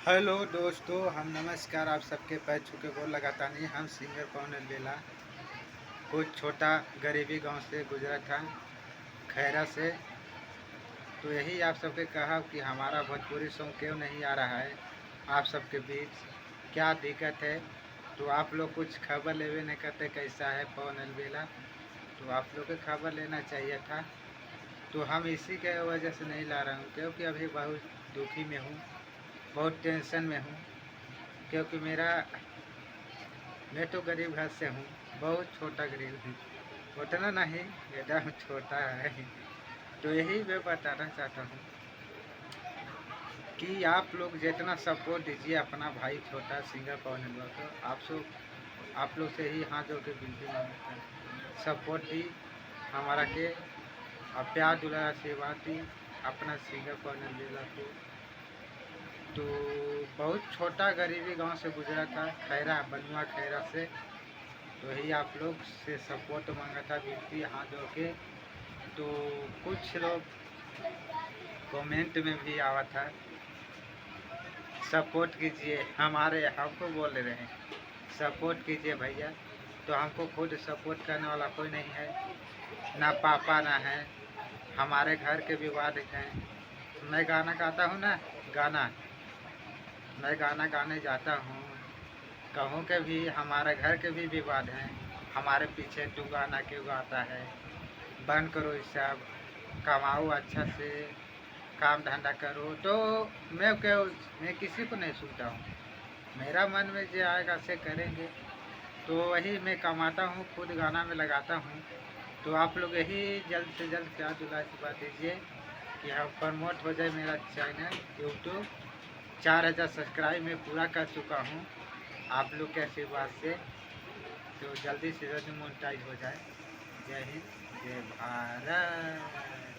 Hello दोस्तों, हम नमस्कार। आप सबके पैर छू के गोर लगाता नहीं। हम सिंगर पवन अलबेला कुछ छोटा गरीबी गांव से गुजरा था, खैरा से। तो यही आप सबके कहा कि हमारा भोजपुरी सॉन्ग क्यों नहीं आ रहा है आप सबके बीच, क्या दिक्कत है। तो आप लोग कुछ खबर लेवे नहीं करते कैसा है पवन अलबेला। तो आप लोग को खबर लेना चाहिए था। तो हम इसी के वजह से नहीं ला रहा हूँ क्योंकि अभी बहुत दुखी में हूँ, बहुत टेंशन में हूँ। क्योंकि मैं तो गरीब घर से हूँ, बहुत छोटा गरीब हूँ, उतना नहीं, एकदम छोटा है। तो यही मैं बताना चाहता हूँ कि आप लोग जितना सपोर्ट दीजिए अपना भाई छोटा सिंगर पवन अलवा को, आप लोग से ही हाथ जोड़ के विनती मांगता है। सपोर्ट दी हमारा के, और प्यार दुलार आशीर्वाद दी अपना सिंगर पवन अलबेला को। तो बहुत छोटा गरीबी गांव से गुजरा था, खैरा बनुआ खैरा से। तो यही आप लोग से सपोर्ट मांगा था, विनती हाथ जोड़ के। तो कुछ लोग कमेंट में भी आवा था, सपोर्ट कीजिए हमारे, हमको बोल रहे हैं सपोर्ट कीजिए भैया। तो हमको खुद सपोर्ट करने वाला कोई नहीं है, ना पापा ना है। हमारे घर के विवाद हैं। मैं गाना गाता हूँ ना, गाना मैं गाना गाने जाता हूँ, कहूँ के भी हमारे घर के भी विवाद हैं। हमारे पीछे तू गाना क्यों गाता है, बंद करो ये सब, कमाओ अच्छा से, काम धंधा करो। तो मैं किसी को नहीं सुनता हूँ, मेरा मन में जो आएगा से करेंगे। तो वही मैं कमाता हूँ, खुद गाना में लगाता हूँ। तो आप लोग यही जल्द से जल्द प्यार दुलार की बात दीजिए कि हम प्रमोट हो जाए मेरा चैनल यूट्यूब। 4000 सब्सक्राइब मैं पूरा कर चुका हूँ आप लोग के आशीर्वाद से। तो जल्दी से जल्दी मोनेटाइज हो जाए। जय हिंद, जय भारत।